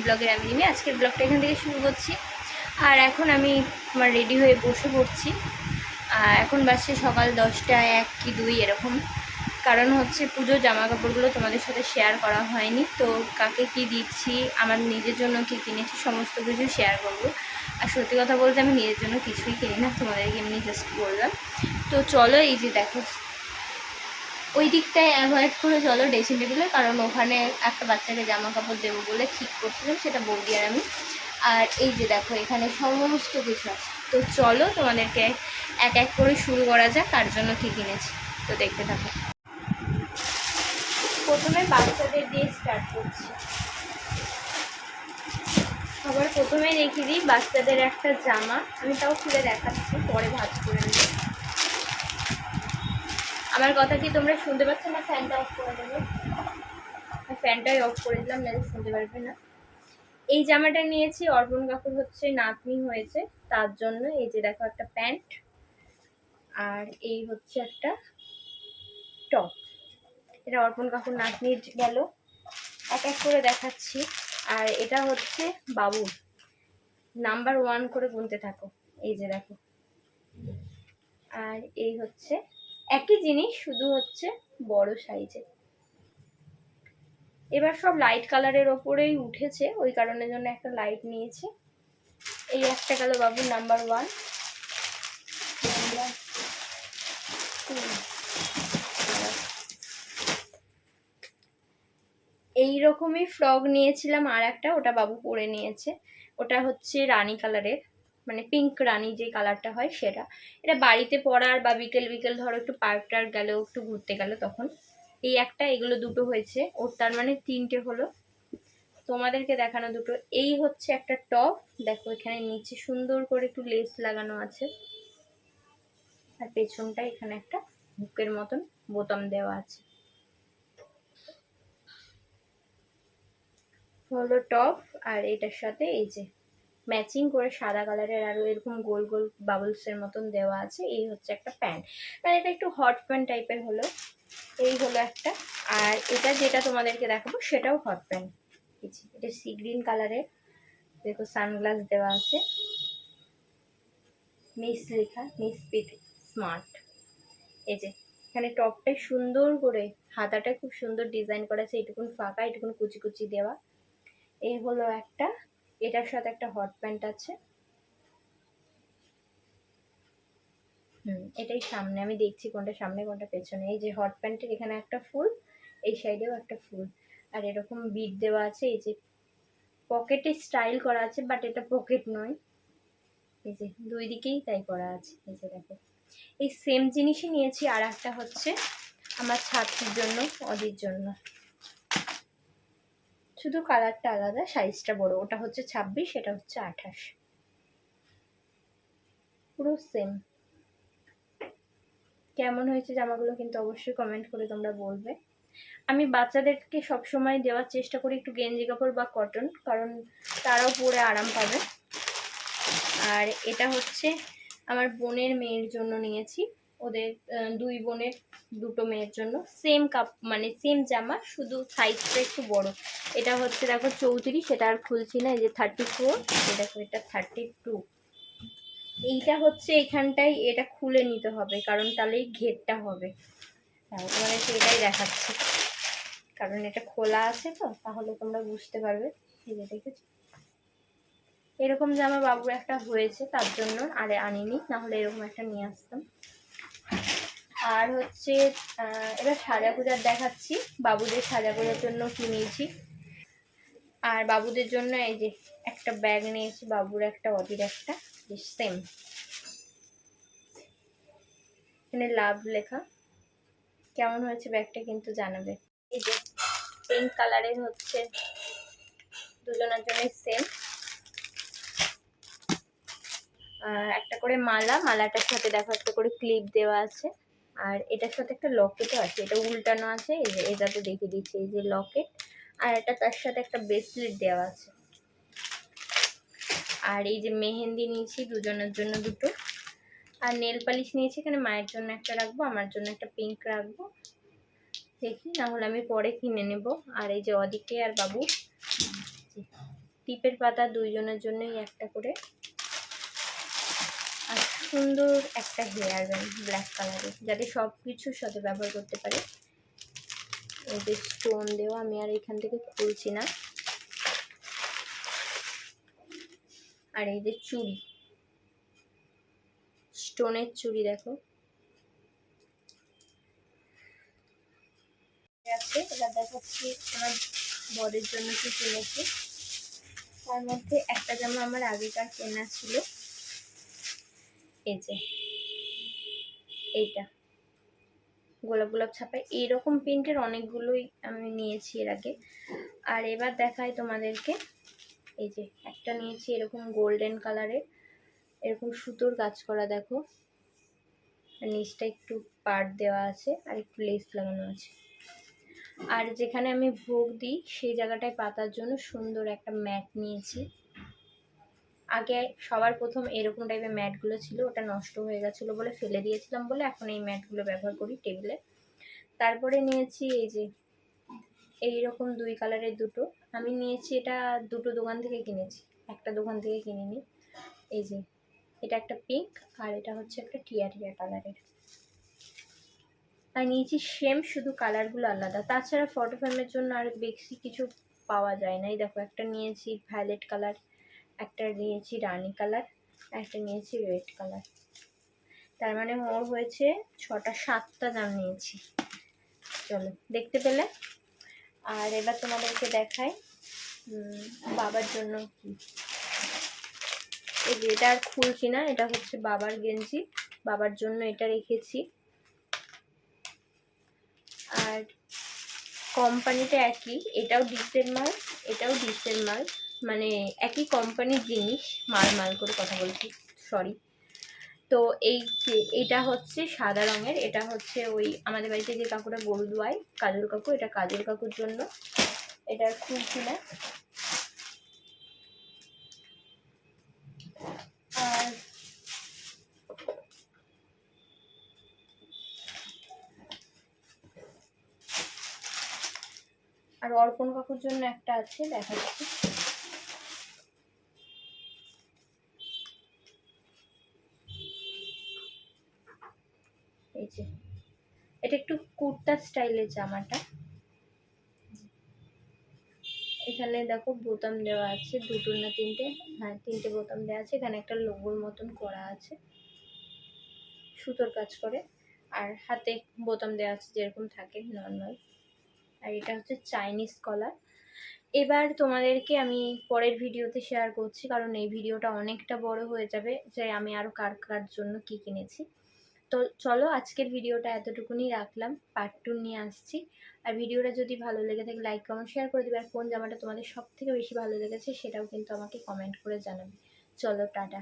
ব্লগের আমি রিমি। আজকের ব্লগটা এখান থেকে শুরু করছি। আর এখন আমি আমার রেডি হয়ে বসে পড়ছি। এখন বাজছে সকাল 10টা 1 কি 2 এরকম। কারণ হচ্ছে পুজোর জামা কাপড়গুলো তোমাদের সাথে শেয়ার করা হয়নি, তো কাকে কি দিচ্ছি, আমার নিজের জন্য কি কিনেছি সমস্ত কিছু শেয়ার করব। আর সত্যি কথা বলতে আমি নিজের জন্য কিছুই কিনি না, তোমাদেরকে এমনি জাস্ট বললাম। তো চলো, এই যে দেখো ওই দিকটায় অ্যাভয়েড করে চলো ড্রেসিং টেবিলে, কারণ ওখানে একটা বাচ্চাকে জামা কাপড় দেবো বলে ঠিক করছিলাম, সেটা বৌদি আর আমি। আর এই যে দেখো এখানে সমস্ত কিছু আছে। তো চলো তোমাদেরকে এক এক করে শুরু করা যাক কার জন্য কী কিনেছি, তো দেখতে থাকো। প্রথমে বাচ্চাদের দিয়ে স্টার্ট করছি। আবার প্রথমে রেখে দিই বাচ্চাদের একটা জামা, আমি তাও খুলে দেখাচ্ছি, পরে ভাঁজ করে নেব। আমার কথা কি তোমরা শুনতে পাচ্ছ না? ফ্যানটা অফ করে দেবো, ফ্যানটাই অফ করে দিলাম, নাহলে শুনতে পারবে না। এই জামাটা নিয়েছি, অর্পণ কাকুর হচ্ছে নাতনি হয়েছে তার জন্য। এই যে দেখো একটা প্যান্ট, আর এই হচ্ছে একটা টপ। এটা অর্পণ কাকুর নাতনির গেল, এক এক করে দেখাচ্ছি। আর এটা হচ্ছে বাবুর, নাম্বার 1 করে গুনতে থাকো। এই যে দেখো, আর এই হচ্ছে একই জিনিস, শুধু হচ্ছে বড় সাইজে। এবার সব লাইট কালারের ওপরেই উঠেছে, ওই কারণের জন্য একটা লাইট নিয়েছি। এই একটা গেল বাবুর নাম্বার 1। এইরকমই ফ্রক নিয়েছিলাম আর একটা, ওটা বাবু পরে নিয়েছে। ওটা হচ্ছে রানী কালারের, মানে পিঙ্ক রানী যে কালারটা হয় সেটা। এটা বাড়িতে পরার বা বিকেল বিকেল ধরো একটু পার্ক টার্ক গেলেও একটু ঘুরতে গেল তখন। এই একটা, এগুলো দুটো হয়েছে ওর, তার মানে 3টে হলো। তোমাদেরকে দেখানো দুটো। এই হচ্ছে একটা টপ, দেখো এখানে নিচে সুন্দর করে একটু লেস লাগানো আছে, আর পেছনটা এখানে একটা হুকের মতন বোতাম দেওয়া আছে। হলো টপ, আর এটার সাথে এই যে ম্যাচিং করে সাদা কালারের আরো এরকম গোল গোল বাবলসের মতন দেওয়া আছে। এই হচ্ছে একটা প্যান্ট, মানে এটা একটু হট প্যান্ট টাইপের হলো। এই হলো একটা। আর এটা যেটা তোমাদেরকে দেখাবো সেটাও হট প্যান্ট। এটা সি গ্রিন কালারের, দেখো সানগ্লাস দেওয়া আছে, মিস লেখা, মিস পিট স্মার্ট। এই যে এখানে টপটাই সুন্দর করে, হাতাটা খুব সুন্দর ডিজাইন করা আছে, এটুকুন ফাঁকা, এটুকুন কুচি কুচি দেওয়া। এই হলো একটা, এটার সাথে একটা হট প্যান্ট আছে। এটাই সামনে, আমি দেখছি কোনটা সামনে কোনটা পেছনে। এই যে হট প্যান্টের এখানে একটা ফুল, এই সাইডেও একটা ফুল, আর এরকম বিট দেওয়া আছে। এই যে পকেটে স্টাইল করা আছে, বাট এটা পকেট নয়। এই যে দুই দিকেই তাই করা আছে। এই যে দেখো, এই সেম জিনিসই নিয়েছি। আর একটা হচ্ছে আমার ছাত্রীর জন্য, অদির জন্য, শুধু কালারটা আলাদা, সাইজটা বড়। ওটা হচ্ছে 26, এটা হচ্ছে 28, পুরো সেম। কেমন হয়েছে জামাগুলো কিন্তু অবশ্যই কমেন্ট করে তোমরা বলবে। আমি বাচ্চাদেরকে সবসময় দেওয়ার চেষ্টা করি একটু গেঞ্জি কাপড় বা কটন, কারণ তারাও পরে আরাম পাবে। আর এটা হচ্ছে আমার বোনের মেয়ের জন্য নিয়েছি, ওদের 2 বোনের 2টো মেয়ের জন্য সেম কাপ, মানে সেম জামা, শুধু সাইজটা একটু বড়। এটা হচ্ছে দেখো 34, সেটা আর খুলছি না। এই যে 34, দেখো এটা 32। এইটা হচ্ছে এখানটায় এটা খুলে নিতে হবে, কারণ তাহলেই ঘেরটা হবে। তোমাদেরকে এটাই দেখাচ্ছি, কারণ এটা খোলা আছে তো, তাহলে তোমরা বুঝতে পারবে। এই যে দেখেছো, এরকম জামা বাবুর একটা হয়েছে তার জন্য আরে আনিনি, না হলে এরকম একটা নিয়ে আসতাম। আর হচ্ছে এবার সাজা পূজার দেখাচ্ছি, বাবুদের সাজা পূজার জন্য কি নিয়েছি। আর বাবুদের জন্য এই যে একটা ব্যাগ নিয়েছি, বাবুর একটা অদির একটা, সেম। এখানে লাভ লেখা। কেমন হয়েছে ব্যাগটা কিন্তু জানাবে। এই যে পিঙ্ক কালারের হচ্ছে, দুজনের জন্য সেম। একটা করে মালা, মালাটার সাথে দেখো একটা করে ক্লিপ দেওয়া আছে। আর এটার সাথে একটা লকেটও আছে, এটা উল্টানো আছে। এই যে এটাতে দেখিয়ে দিচ্ছি, এই যে লকেট, আর এটা তার সাথে একটা ব্রেসলেট দেওয়া আছে। আর এই যে মেহেন্দি নিয়েছি দুজনের জন্য দুটো, আর নেল পালিশ নিয়েছি। এখানে মায়ের জন্য একটা রাখবো, আমার জন্য একটা পিঙ্ক রাখবো, দেখি না হলে আমি পরে কিনে নেব। আর এই যে অদিকে আর বাবু টিপের পাতা দুইজনের জন্যই একটা করে, আর সুন্দর একটা হেয়ার ব্যান্ড ব্ল্যাক কালারের, যাতে সব কিছুর সাথে ব্যবহার করতে পারে। এই যে স্টোন দেওয়া, আমি আর এখান থেকে খুলছি না। আর এই যে চুড়ি, স্টোনের চুড়ি দেখো আছে। এবার দেখাচ্ছি আমার বরের জন্য কি কিনেছি। তার মধ্যে একটা জামা আমার আগেকার কেনা ছিল, এই যে এইটা গোলাপ গোলাপ ছাপায়, এইরকম প্রিন্টের অনেকগুলোই আমি নিয়েছি এর আগে। আর এবার দেখাই তোমাদেরকে, এই যে একটা নিয়েছি এরকম গোল্ডেন কালারের, এরকম সুতোর কাজ করা দেখো, নিচটা একটু পাড় দেওয়া আছে আর একটু লেস লাগানো আছে। আর যেখানে আমি ভোগ দিই সেই জায়গাটায় পাতার জন্য সুন্দর একটা ম্যাট নিয়েছি। আগে সবার প্রথম এরকম টাইপের ম্যাটগুলো ছিল, ওটা নষ্ট হয়ে গেছিলো বলে ফেলে দিয়েছিলাম, বলে এখন এই ম্যাটগুলো ব্যবহার করি টেবিলে। তারপরে নিয়েছি এই যে এইরকম দুই কালারের দুটো, আমি নিয়েছি এটা দুটো দোকান থেকে কিনেছি, একটা দোকান থেকে কিনিনি। এই যে এটা একটা পিঙ্ক আর এটা হচ্ছে একটা টিয়া টিয়া কালারের। আর নিয়েছি সেম, শুধু কালারগুলো আলাদা। তাছাড়া ফটো ফ্রেমের জন্য আর বেশি কিছু পাওয়া যায় না। এই দেখো একটা নিয়েছি ভায়োলেট কালার, একটা নিয়েছি রানি কালার, একটা নিয়েছি রেড কালার। তার মানে ওর হয়েছে 6টা 7টা দাম নিয়েছি। চলো দেখতে পেলে। আর এবার তোমাদেরকে দেখাই বাবার জন্য কি। এই যে এটা আর খুলছি না, এটা হচ্ছে বাবার গেঞ্জি, বাবার জন্য এটা রেখেছি। আর কোম্পানিটা একই, এটাও ডিসের মাল, এটাও ডিসের মাল, মানে একই কোম্পানির জিনিস, মাল করে কথা বলছি, সরি। তো এই যে এটা হচ্ছে সাদা রঙের, এটা হচ্ছে ওই আমাদের বাড়িতে যে কাকুরা গরু দোয়ায়, কাজল কাকু, এটা কাজল কাকুর জন্য। এটা খুলছি না। আর অর্পণ কাকুর জন্য একটা আছে, দেখাচ্ছি। এই যে এটা একটু কুর্তা স্টাইলের জামাটা, এখানে দেখো বোতাম দেওয়া আছে, দুটো না তিনটে, হ্যাঁ 3টে বোতাম দেওয়া আছে। এখানে একটা লোগোর মতন করা আছে, সুতোর কাজ করে। আর হাতে বোতাম দেওয়া আছে যেরকম থাকে নর্মাল। আর এটা হচ্ছে চাইনিজ কলার। এবার তোমাদেরকে আমি পরের ভিডিওতে শেয়ার করছি, কারণ এই ভিডিওটা অনেকটা বড় হয়ে যাবে, যে আমি আরও কার কার জন্য কি কিনেছি। তো চলো আজকের ভিডিওটা এতটুকুনি রাখলাম, পার্ট 2 নিয়ে আসছি। আর ভিডিওটা যদি ভালো লেগে থাকে লাইক কমেন্ট শেয়ার করে দেবে। আর কোন জামাটা তোমাদের সব থেকে বেশি ভালো লেগেছে সেটাও কিন্তু আমাকে কমেন্ট করে জানাবে। চলো টাটা।